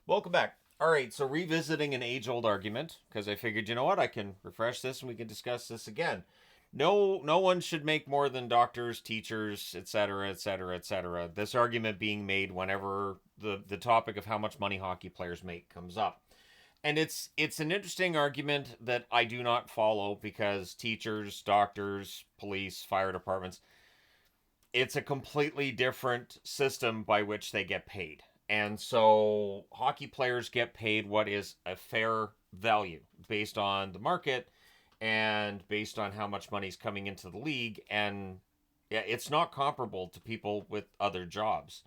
Welcome back. All right, so revisiting an age-old argument because I figured, you know what, I can refresh this and we can discuss this again. No one should make more than doctors, teachers, etc., etc., etc. This argument being made whenever the topic of how much money hockey players make comes up. And it's an interesting argument that I do not follow because teachers, doctors, police, fire departments, it's a completely different system by which they get paid. And so hockey players get paid what is a fair value based on the market and based on how much money's coming into the league. And yeah, it's not comparable to people with other jobs.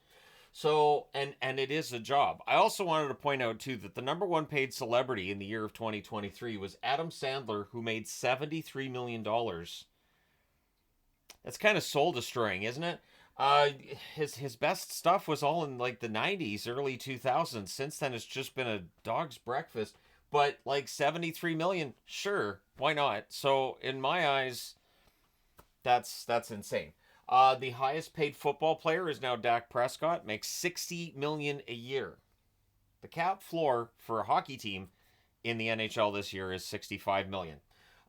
So and it is a job. I also wanted to point out too that the number one paid celebrity in the year of 2023 was Adam Sandler, who made $73 million. That's kind of soul destroying, isn't it? Uh, his best stuff was all in like the '90s, early 2000s. Since then, it's just been a dog's breakfast. But like 73 million, sure, why not? So in my eyes, that's insane. The highest paid football player is now Dak Prescott, makes 60 million a year. The cap floor for a hockey team in the NHL this year is 65 million.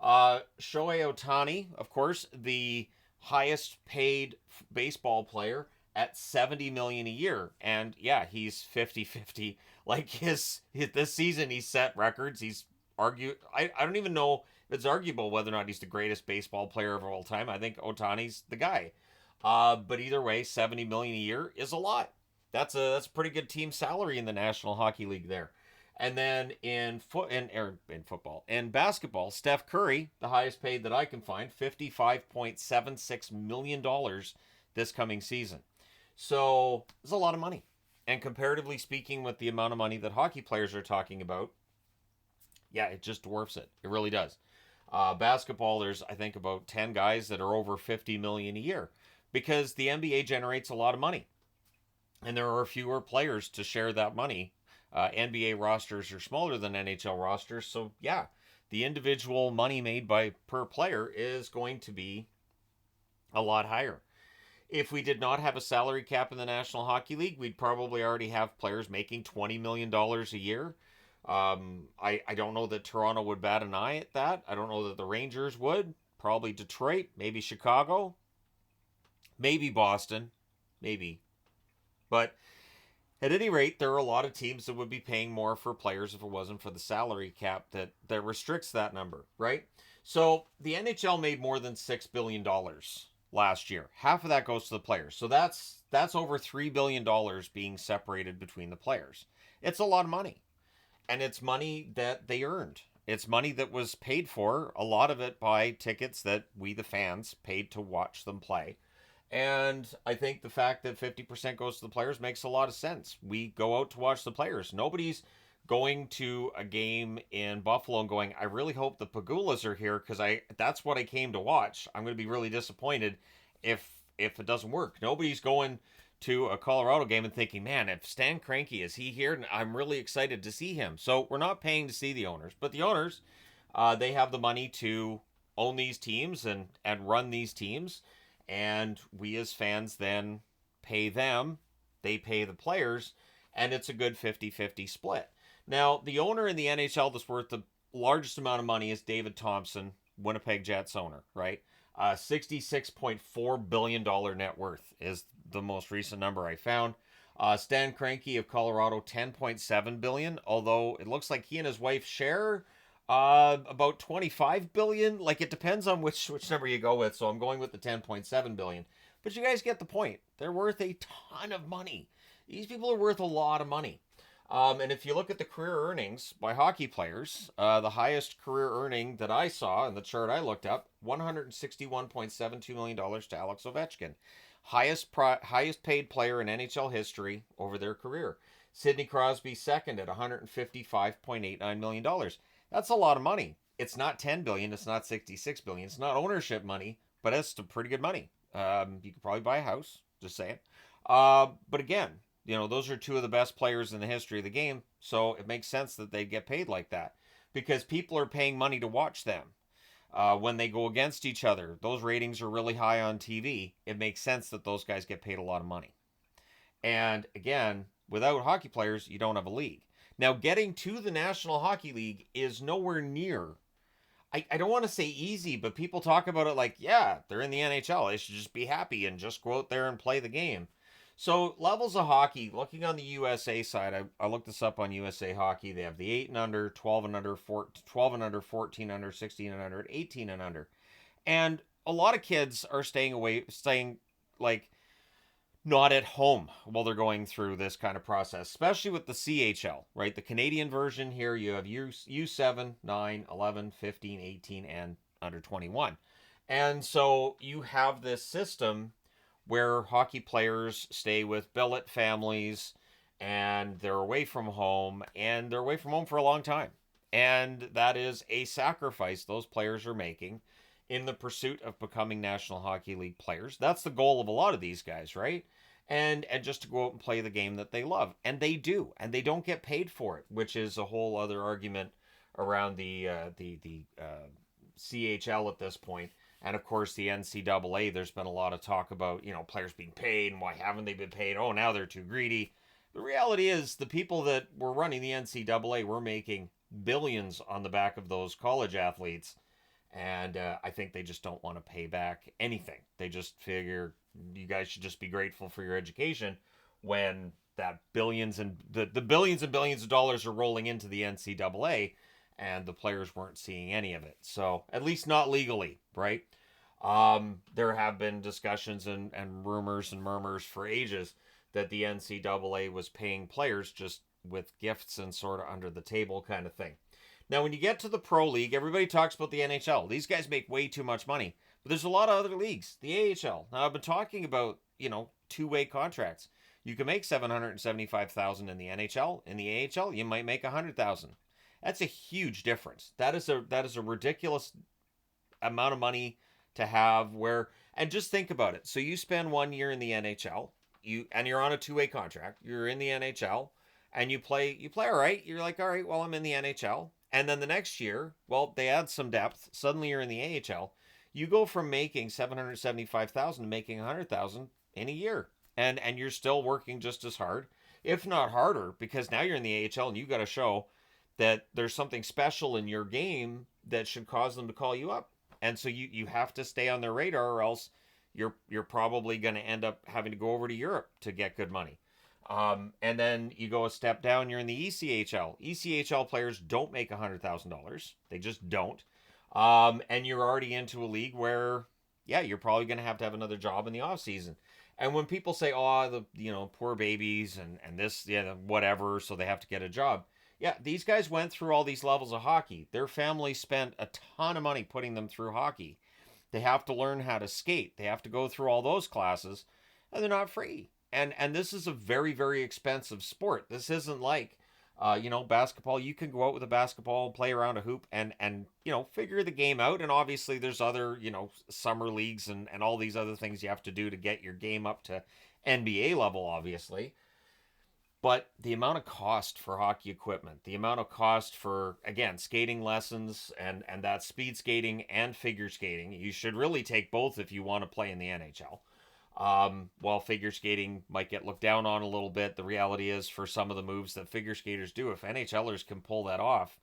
Shohei Ohtani, of course, the highest paid baseball player at 70 million a year. And yeah, he's 50-50. Like his this season he set records. He's argued I don't even know if it's arguable whether or not he's the greatest baseball player of all time. I think Otani's the guy. But either way, 70 million a year is a lot. That's a pretty good team salary in the National Hockey League there. And then in football in basketball, Steph Curry, the highest paid that I can find, $55.76 million this coming season. So it's a lot of money. And comparatively speaking, with the amount of money that hockey players are talking about, yeah, it just dwarfs it. It really does. Basketball, there's I think about 10 guys that are over 50 million a year because the NBA generates a lot of money and there are fewer players to share that money. NBA rosters are smaller than NHL rosters, so yeah, the individual money made by per player is going to be a lot higher. If we did not have a salary cap in the National Hockey League, we'd probably already have players making $20 million a year. I don't know that Toronto would bat an eye at that. I don't know that the Rangers would. Probably Detroit, maybe Chicago, maybe Boston, maybe. But at any rate, there are a lot of teams that would be paying more for players if it wasn't for the salary cap that restricts that number, right? So the NHL made more than $6 billion last year. Half of that goes to the players. So that's over $3 billion being separated between the players. It's a lot of money. And it's money that they earned. It's money that was paid for, a lot of it by tickets that we, the fans, paid to watch them play. And I think the fact that 50% goes to the players makes a lot of sense. We go out to watch the players. Nobody's going to a game in Buffalo and going, I really hope the Pagulas are here because I that's what I came to watch. I'm going to be really disappointed if it doesn't work. Nobody's going to a Colorado game and thinking, man, if Stan Kroenke is he here, I'm really excited to see him. So we're not paying to see the owners, but the owners, they have the money to own these teams and run these teams, and we as fans then pay them. They pay the players, and it's a good 50-50 split. Now, the owner in the NHL that's worth the largest amount of money is David Thompson, Winnipeg Jets owner, right? $66.4 billion net worth is the most recent number I found. Stan Kroenke of Colorado, 10.7 billion. Although it looks like he and his wife share about 25 billion. Like it depends on which number you go with. So I'm going with the 10.7 billion. But you guys get the point. They're worth a ton of money. These people are worth a lot of money. And if you look at the career earnings by hockey players, the highest career earning that I saw in the chart I looked up, $161.72 million to Alex Ovechkin. Highest paid player in NHL history over their career. Sidney Crosby second at $155.89 million. That's a lot of money. It's not 10 billion, it's not 66 billion, it's not ownership money, but it's pretty good money. You could probably buy a house, just saying. But again, those are two of the best players in the history of the game, so it makes sense that they get paid like that because people are paying money to watch them. When they go against each other, those ratings are really high on TV. It makes sense that those guys get paid a lot of money. And again, without hockey players, you don't have a league. Now, getting to the National Hockey League is nowhere near. I don't want to say easy, but people talk about it like, yeah, they're in the NHL. They should just be happy and just go out there and play the game. So, levels of hockey, looking on the USA side, I looked this up on USA Hockey. They have the 8 and under, 12 and under, 12 and under, 14 under, 16 and under, 18 and under. And a lot of kids are staying like not at home while they're going through this kind of process, especially with the CHL, right? The Canadian version here, you have U7, 9, 11, 15, 18, and under 21. And so you have this system where hockey players stay with billet families and they're away from home, and they're away from home for a long time. And that is a sacrifice those players are making in the pursuit of becoming National Hockey League players. That's the goal of a lot of these guys, right? And just to go out and play the game that they love. And they do, and they don't get paid for it, which is a whole other argument around the CHL at this point. And of course, the NCAA, there's been a lot of talk about, players being paid and why haven't they been paid? Oh, now they're too greedy. The reality is the people that were running the NCAA were making billions on the back of those college athletes. And I think they just don't want to pay back anything. They just figure you guys should just be grateful for your education when that billions and the billions and billions of dollars are rolling into the NCAA, and the players weren't seeing any of it. So at least not legally, right? There have been discussions and rumors and murmurs for ages that the NCAA was paying players just with gifts and sort of under the table kind of thing. Now, when you get to the pro league, everybody talks about the NHL. These guys make way too much money. But there's a lot of other leagues. The AHL. Now, I've been talking about, two-way contracts. You can make $775,000 in the NHL. In the AHL, you might make $100,000. That's a huge difference. That is a ridiculous amount of money to have and just think about it. So you spend 1 year in the NHL, you're on a two-way contract. You're in the NHL, and you play all right. You're like, all right, well, I'm in the NHL. And then the next year, well, they add some depth. Suddenly you're in the AHL. You go from making $775,000 to making $100,000 in a year. And you're still working just as hard, if not harder, because now you're in the AHL and you got to show that there's something special in your game that should cause them to call you up. And so you have to stay on their radar, or else you're probably going to end up having to go over to Europe to get good money. And then you go a step down, you're in the ECHL. ECHL players don't make $100,000. They just don't. And you're already into a league where, yeah, you're probably going to have another job in the off season. And when people say, oh, poor babies and this, whatever, so they have to get a job. Yeah, these guys went through all these levels of hockey. Their family spent a ton of money putting them through hockey. They have to learn how to skate. They have to go through all those classes, and they're not free. And this is a very, very expensive sport. This isn't like, basketball. You can go out with a basketball, play around a hoop, and figure the game out. And obviously there's other, summer leagues and all these other things you have to do to get your game up to NBA level, obviously. But the amount of cost for hockey equipment, the amount of cost for, again, skating lessons and that speed skating and figure skating, you should really take both if you want to play in the NHL. While figure skating might get looked down on a little bit, the reality is for some of the moves that figure skaters do, if NHLers can pull that off,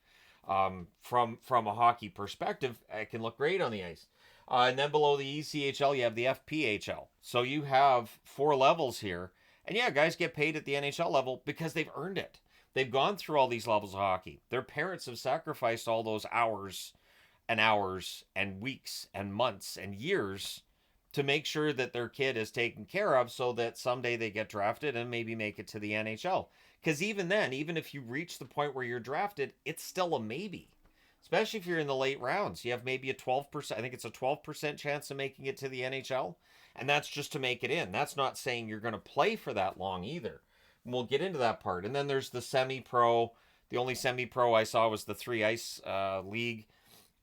from a hockey perspective, it can look great on the ice. And then below the ECHL, you have the FPHL. So you have 4 levels here. And yeah, guys get paid at the NHL level because they've earned it. They've gone through all these levels of hockey. Their parents have sacrificed all those hours and weeks and months and years to make sure that their kid is taken care of so that someday they get drafted and maybe make it to the NHL. Because even then, even if you reach the point where you're drafted, it's still a maybe. Especially if you're in the late rounds. You have maybe a 12%, I think it's a 12% chance of making it to the NHL. And that's just to make it in. That's not saying you're going to play for that long either. And we'll get into that part. And then there's the semi-pro. The only semi-pro I saw was the 3-ice league.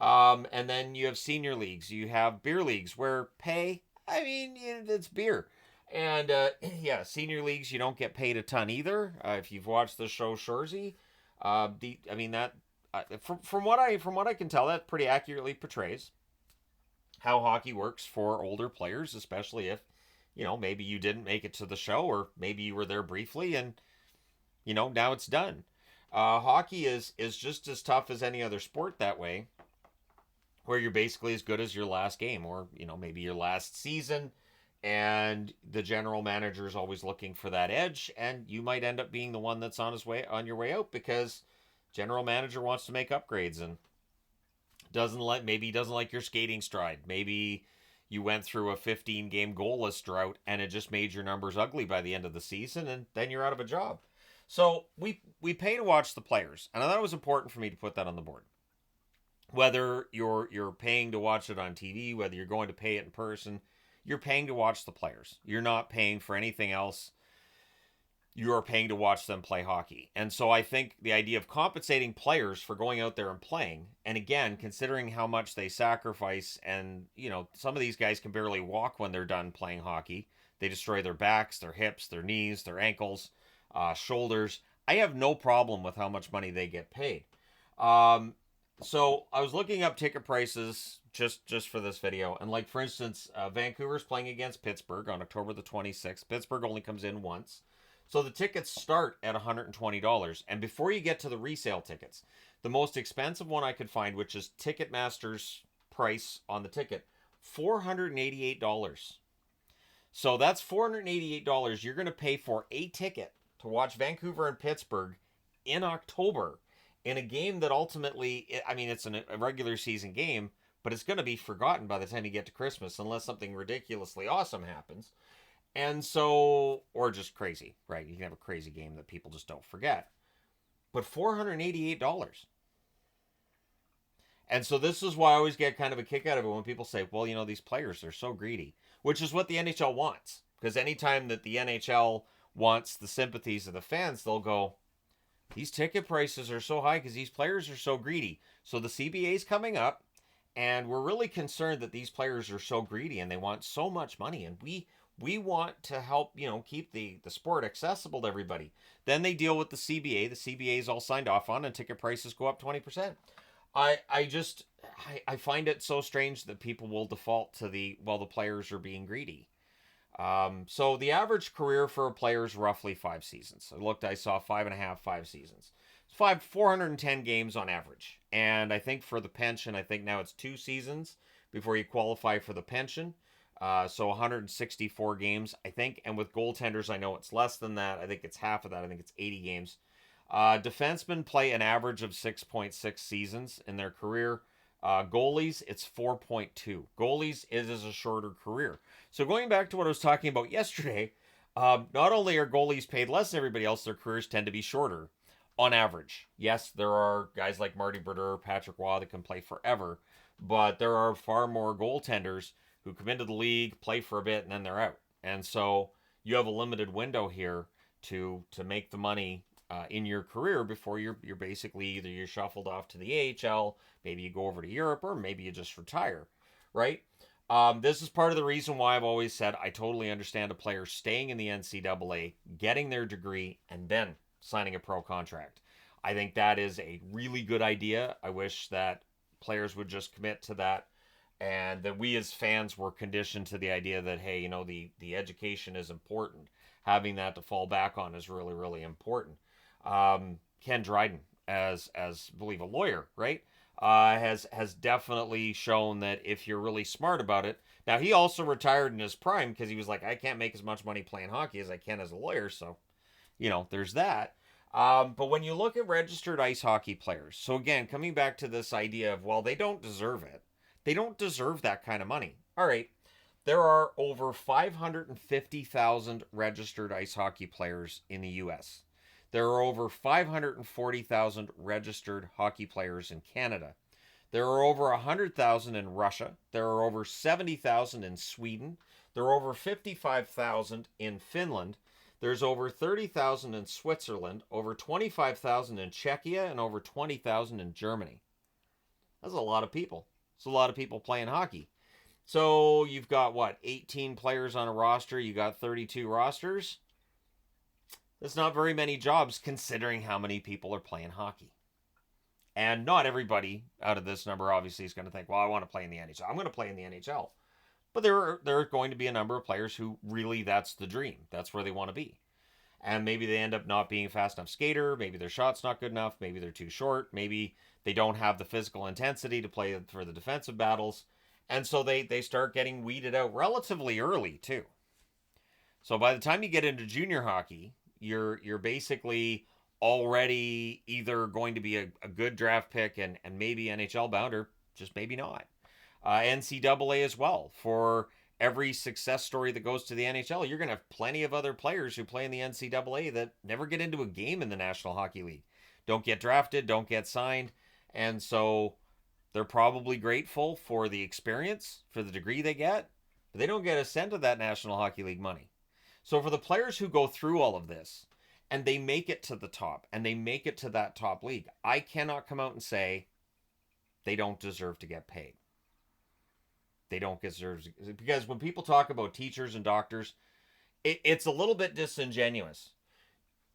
And then you have senior leagues. You have beer leagues where it's beer. And senior leagues, you don't get paid a ton either. If you've watched the show Shoresy, from what I can tell, that pretty accurately portrays how hockey works for older players, especially if, maybe you didn't make it to the show, or maybe you were there briefly and, now it's done. Hockey is just as tough as any other sport that way, where you're basically as good as your last game, or maybe your last season, and the general manager is always looking for that edge, and you might end up being the one that's on your way out because general manager wants to make upgrades and maybe he doesn't like your skating stride. Maybe you went through a 15 game goalless drought and it just made your numbers ugly by the end of the season, and then you're out of a job. So we pay to watch the players, and I thought it was important for me to put that on the board. Whether you're paying to watch it on TV, whether you're going to pay it in person, you're paying to watch the players. You're not paying for anything else. You are paying to watch them play hockey. And so I think the idea of compensating players for going out there and playing, and again, considering how much they sacrifice, and, some of these guys can barely walk when they're done playing hockey. They destroy their backs, their hips, their knees, their ankles, shoulders. I have no problem with how much money they get paid. So I was looking up ticket prices just for this video, and for instance, Vancouver's playing against Pittsburgh on October the 26th. Pittsburgh only comes in once. So the tickets start at $120. And before you get to the resale tickets, the most expensive one I could find, which is Ticketmaster's price on the ticket, $488. So that's $488 you're going to pay for a ticket to watch Vancouver and Pittsburgh in October in a game that ultimately, it's a regular season game, but it's going to be forgotten by the time you get to Christmas unless something ridiculously awesome happens. And so, or just crazy, right? You can have a crazy game that people just don't forget. But $488. And so this is why I always get kind of a kick out of it when people say, well, these players are so greedy, which is what the NHL wants. Because anytime that the NHL wants the sympathies of the fans, they'll go, these ticket prices are so high because these players are so greedy. So the CBA is coming up, and we're really concerned that these players are so greedy and they want so much money, and we want to help, keep the sport accessible to everybody. Then they deal with the CBA. The CBA is all signed off on, and ticket prices go up 20%. I find it so strange that people will default to the players are being greedy. So the average career for a player is roughly 5 seasons. I saw 5 seasons. It's 410 games on average. And I think for the pension, I think now it's 2 seasons before you qualify for the pension. So 164 games, I think. And with goaltenders, I know it's less than that. I think it's half of that. I think it's 80 games. Defensemen play an average of 6.6 seasons in their career. Goalies, it's 4.2. Goalies is a shorter career. So going back to what I was talking about yesterday, not only are goalies paid less than everybody else, their careers tend to be shorter on average. Yes, there are guys like Marty Brodeur, Patrick Waugh that can play forever, but there are far more goaltenders who come into the league, play for a bit, and then they're out. And so you have a limited window here to make the money in your career before you're basically either you're shuffled off to the AHL, maybe you go over to Europe, or maybe you just retire, right? This is part of the reason why I've always said I totally understand a player staying in the NCAA, getting their degree, and then signing a pro contract. I think that is a really good idea. I wish that players would just commit to that, and that we as fans were conditioned to the idea that, hey, the education is important. Having that to fall back on is really, really important. Ken Dryden, as I believe a lawyer, right, has definitely shown that if you're really smart about it. Now, he also retired in his prime because he was like, I can't make as much money playing hockey as I can as a lawyer, so, there's that. But when you look at registered ice hockey players, so again, coming back to this idea of, well, they don't deserve it. They don't deserve that kind of money. All right, there are over 550,000 registered ice hockey players in the U.S. There are over 540,000 registered hockey players in Canada. There are over 100,000 in Russia. There are over 70,000 in Sweden. There are over 55,000 in Finland. There's over 30,000 in Switzerland, over 25,000 in Czechia, and over 20,000 in Germany. That's a lot of people. It's a lot of people playing hockey. So you've got, 18 players on a roster. You got 32 rosters. That's not very many jobs considering how many people are playing hockey. And not everybody out of this number obviously is going to think, well, I want to play in the NHL. I'm going to play in the NHL. But there are going to be a number of players who really that's the dream. That's where they want to be. and maybe they end up not being a fast enough skater. Maybe their shot's not good enough. Maybe they're too short. Maybe they don't have the physical intensity to play for the defensive battles. And so they start getting weeded out relatively early, too. So by the time you get into junior hockey, you're basically already either going to be a good draft pick and maybe NHL bound, or just maybe not. NCAA as well. For every success story that goes to the NHL, you're going to have plenty of other players who play in the NCAA that never get into a game in the National Hockey League. Don't get drafted, don't get signed. And so they're probably grateful for the experience, for the degree they get, but they don't get a cent of that National Hockey League money. So for the players who go through all of this and they make it to the top and they make it to that top league, I cannot come out and say they don't deserve to get paid. They don't deserve, because when people talk about teachers and doctors, it's a little bit disingenuous,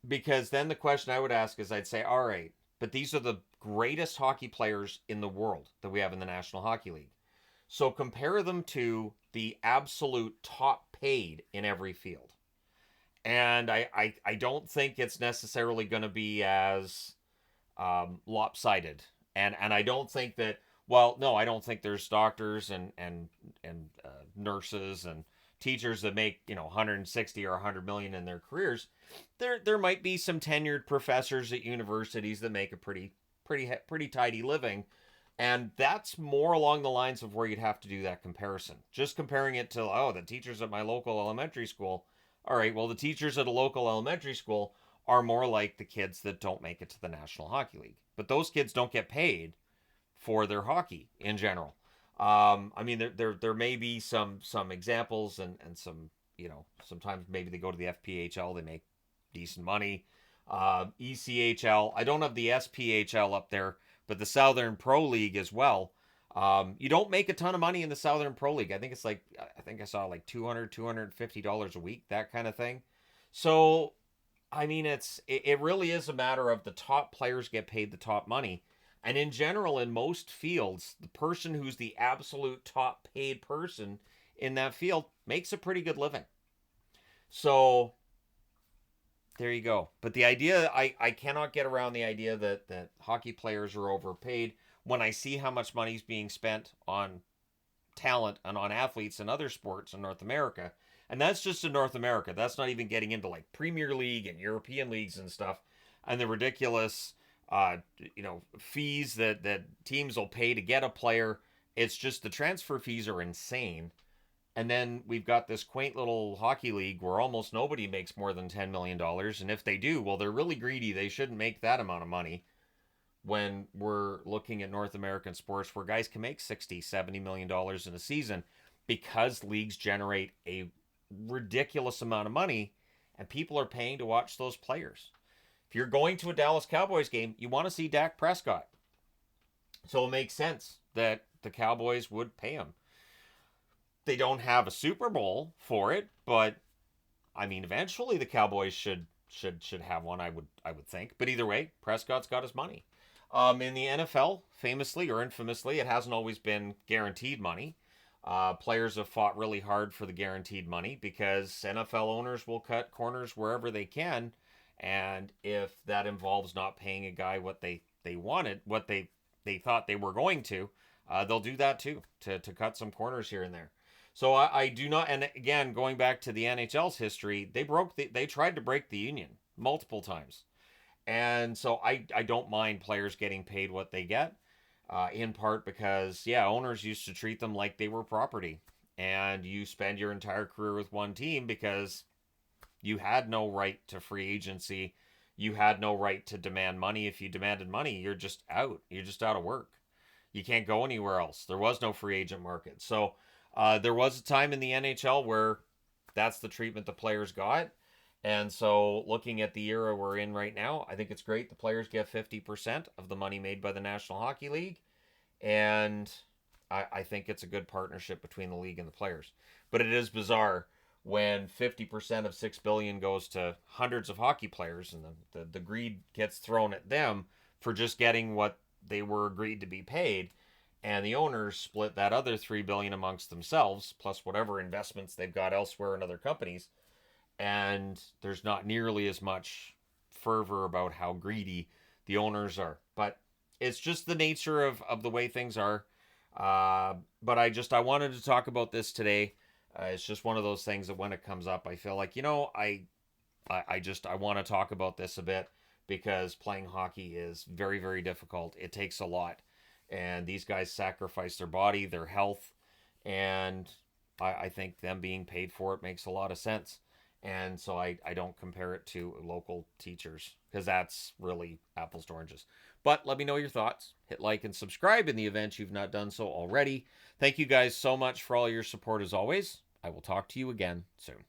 because then the question I would ask is, I'd say, all right, but these are the greatest hockey players in the world that we have in the National Hockey League. So compare them to the absolute top paid in every field. And I don't think it's necessarily going to be as lopsided. And I don't think that, well, no, I don't think there's doctors and nurses and teachers that make 160 or 100 million in their careers. There might be some tenured professors at universities that make a pretty tidy living, and that's more along the lines of where you'd have to do that comparison. Just comparing it to, the teachers at my local elementary school. All right, well, the teachers at a local elementary school are more like the kids that don't make it to the National Hockey League, but those kids don't get paid for their hockey in general. I mean, there may be some examples and some, sometimes maybe they go to the FPHL, they make decent money. ECHL, I don't have the SPHL up there, but the Southern Pro League as well. You don't make a ton of money in the Southern Pro League. I think I saw like $250 a week, that kind of thing. So, I mean, it really is a matter of the top players get paid the top money. And in general, in most fields, the person who's the absolute top paid person in that field makes a pretty good living. So there you go. But the idea, I cannot get around the idea that hockey players are overpaid when I see how much money is being spent on talent and on athletes in other sports in North America. And that's just in North America. That's not even getting into like Premier League and European leagues and stuff, and the ridiculous fees that teams will pay to get a player. It's just the transfer fees are insane. And then we've got this quaint little hockey league where almost nobody makes more than $10 million. And if they do, well, they're really greedy. They shouldn't make that amount of money, when we're looking at North American sports where guys can make $60, $70 million in a season, because leagues generate a ridiculous amount of money and people are paying to watch those players. If you're going to a Dallas Cowboys game, you want to see Dak Prescott. So it makes sense that the Cowboys would pay him. They don't have a Super Bowl for it, but I mean, eventually the Cowboys should have one, I would think. But either way, Prescott's got his money. In the NFL, famously or infamously, it hasn't always been guaranteed money. Players have fought really hard for the guaranteed money, because NFL owners will cut corners wherever they can. And if that involves not paying a guy what they wanted, what they thought they were going to, they'll do that too, to cut some corners here and there. So I do not, and again, going back to the NHL's history, they tried to break the union multiple times. And so I don't mind players getting paid what they get, in part because, owners used to treat them like they were property. And you spend your entire career with one team because you had no right to free agency. You had no right to demand money. If you demanded money, you're just out. You're just out of work. You can't go anywhere else. There was no free agent market. So there was a time in the NHL where that's the treatment the players got. And so looking at the era we're in right now, I think it's great the players get 50% of the money made by the National Hockey League. And I think it's a good partnership between the league and the players. But it is bizarre when 50% of $6 billion goes to hundreds of hockey players, and the greed gets thrown at them for just getting what they were agreed to be paid. And the owners split that other $3 billion amongst themselves, plus whatever investments they've got elsewhere in other companies. and there's not nearly as much fervor about how greedy the owners are. But it's just the nature of the way things are. But I wanted to talk about this today. It's just one of those things that when it comes up, I feel like, I want to talk about this a bit, because playing hockey is very, very difficult. It takes a lot. And these guys sacrifice their body, their health, and I think them being paid for it makes a lot of sense. And so I don't compare it to local teachers, because that's really apples to oranges. But let me know your thoughts. Hit like and subscribe in the event you've not done so already. Thank you guys so much for all your support as always. I will talk to you again soon.